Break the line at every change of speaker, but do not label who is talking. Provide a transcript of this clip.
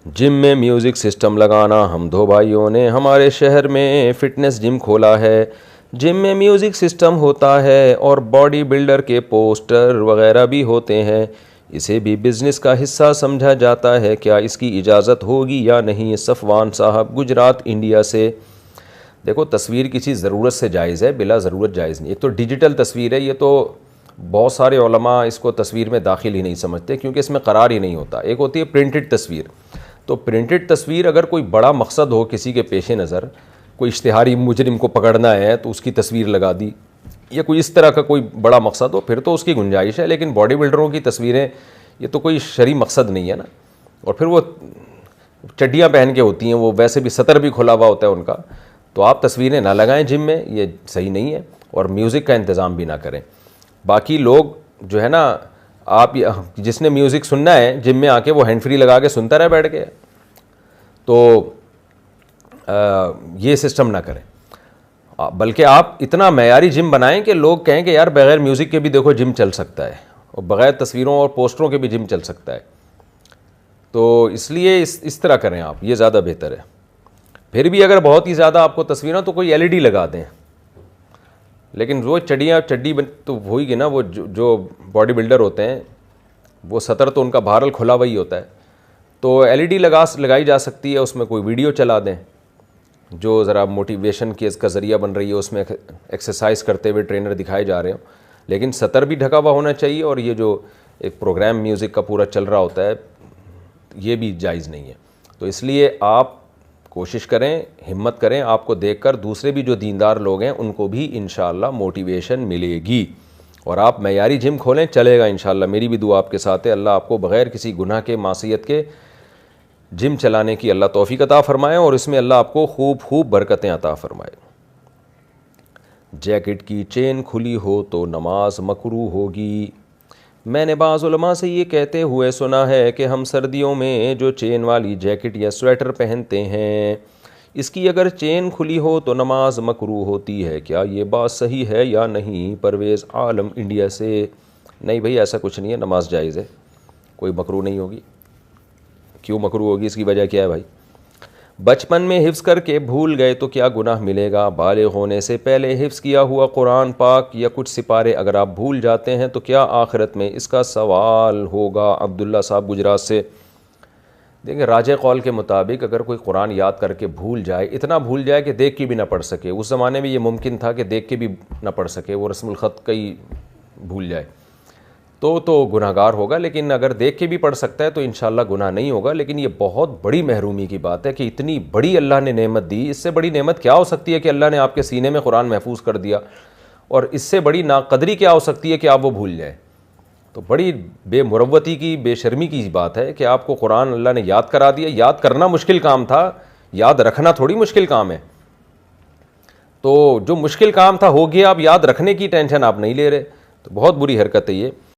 جم میں music system لگانا. ہم دو بھائیوں نے ہمارے شہر میں فٹنس جم کھولا ہے. جم میں میوزک سسٹم ہوتا ہے اور باڈی بلڈر کے پوسٹر وغیرہ بھی ہوتے ہیں. اسے بھی بزنس کا حصہ سمجھا جاتا ہے. کیا اس کی اجازت ہوگی یا نہیں؟ صفوان صاحب, گجرات, انڈیا سے. دیکھو, تصویر کسی ضرورت سے جائز ہے, بلا ضرورت جائز نہیں. ایک تو ڈیجیٹل تصویر ہے, یہ تو بہت سارے علماء اس کو تصویر میں داخل ہی نہیں سمجھتے کیونکہ اس میں قرار ہی نہیں ہوتا. ایک ہوتی ہے پرنٹڈ تصویر. تو پرنٹڈ تصویر اگر کوئی بڑا مقصد ہو کسی کے پیش نظر, کوئی اشتہاری مجرم کو پکڑنا ہے تو اس کی تصویر لگا دی, یا کوئی اس طرح کا کوئی بڑا مقصد ہو, پھر تو اس کی گنجائش ہے. لیکن باڈی بلڈروں کی تصویریں, یہ تو کوئی شرعی مقصد نہیں ہے نا. اور پھر وہ چڈیاں پہن کے ہوتی ہیں, وہ ویسے بھی سطر بھی کھلا ہوا ہوتا ہے ان کا. تو آپ تصویریں نہ لگائیں جم میں, یہ صحیح نہیں ہے. اور میوزک کا انتظام بھی نہ کریں. باقی لوگ جو ہے نا, آپ جس نے میوزک سننا ہے جم میں آ کے وہ ہینڈ فری لگا کے سنتا رہے بیٹھ کے, تو یہ سسٹم نہ کریں. بلکہ آپ اتنا معیاری جم بنائیں کہ لوگ کہیں کہ یار بغیر میوزک کے بھی دیکھو جم چل سکتا ہے, اور بغیر تصویروں اور پوسٹروں کے بھی جم چل سکتا ہے. تو اس لیے اس طرح کریں آپ, یہ زیادہ بہتر ہے. پھر بھی اگر بہت ہی زیادہ آپ کو تصویریں, تو کوئی LED لگا دیں. لیکن وہ چڈی تو ہوئی گی نا, وہ جو باڈی بلڈر ہوتے ہیں وہ سطر تو ان کا بہرحال کھلا ہوا ہی ہوتا ہے. تو LED لگائی جا سکتی ہے, اس میں کوئی ویڈیو چلا دیں جو ذرا موٹیویشن کی اس کا ذریعہ بن رہی ہے, اس میں ایکسرسائز کرتے ہوئے ٹرینر دکھائے جا رہے ہوں. لیکن سطر بھی ڈھکا ہوا ہونا چاہیے, اور یہ جو ایک پروگرام میوزک کا پورا چل رہا ہوتا ہے یہ بھی جائز نہیں ہے. تو اس لیے آپ کوشش کریں, ہمت کریں, آپ کو دیکھ کر دوسرے بھی جو دیندار لوگ ہیں ان کو بھی انشاءاللہ موٹیویشن ملے گی. اور آپ معیاری جم کھولیں, چلے گا انشاءاللہ. میری بھی دعا آپ کے ساتھ ہے, اللہ آپ کو بغیر کسی گناہ کے, معصیت کے جم چلانے کی اللہ توفیق عطا فرمائے, اور اس میں اللہ آپ کو خوب برکتیں عطا فرمائے. جیکٹ کی چین کھلی ہو تو نماز مکروہ ہوگی. میں نے بعض علماء سے یہ کہتے ہوئے سنا ہے کہ ہم سردیوں میں جو چین والی جیکٹ یا سویٹر پہنتے ہیں, اس کی اگر چین کھلی ہو تو نماز مکروہ ہوتی ہے. کیا یہ بات صحیح ہے یا نہیں؟ پرویز عالم, انڈیا سے. نہیں بھائی, ایسا کچھ نہیں ہے, نماز جائز ہے, کوئی مکروہ نہیں ہوگی. کیوں مکروہ ہوگی, اس کی وجہ کیا ہے بھائی؟ بچپن میں حفظ کر کے بھول گئے تو کیا گناہ ملے گا؟ بالغ ہونے سے پہلے حفظ کیا ہوا قرآن پاک یا کچھ سپارے اگر آپ بھول جاتے ہیں تو کیا آخرت میں اس کا سوال ہوگا؟ عبداللہ صاحب, گجرات سے. دیکھیں, راجح قول کے مطابق اگر کوئی قرآن یاد کر کے بھول جائے, اتنا بھول جائے کہ دیکھ کے بھی نہ پڑھ سکے, اس زمانے میں یہ ممکن تھا کہ دیکھ کے بھی نہ پڑھ سکے, وہ رسم الخط کا ہی بھول جائے, تو گناہ گار ہوگا. لیکن اگر دیکھ کے بھی پڑھ سکتا ہے تو انشاءاللہ گناہ نہیں ہوگا. لیکن یہ بہت بڑی محرومی کی بات ہے کہ اتنی بڑی اللہ نے نعمت دی, اس سے بڑی نعمت کیا ہو سکتی ہے کہ اللہ نے آپ کے سینے میں قرآن محفوظ کر دیا, اور اس سے بڑی ناقدری کیا ہو سکتی ہے کہ آپ وہ بھول جائیں؟ تو بڑی بے مروتی کی, بے شرمی کی بات ہے کہ آپ کو قرآن اللہ نے یاد کرا دیا. یاد کرنا مشکل کام تھا, یاد رکھنا تھوڑی مشکل کام ہے. تو جو مشکل کام تھا ہو گیا, اب یاد رکھنے کی ٹینشن آپ نہیں لے رہے, تو بہت بری حرکت ہے یہ.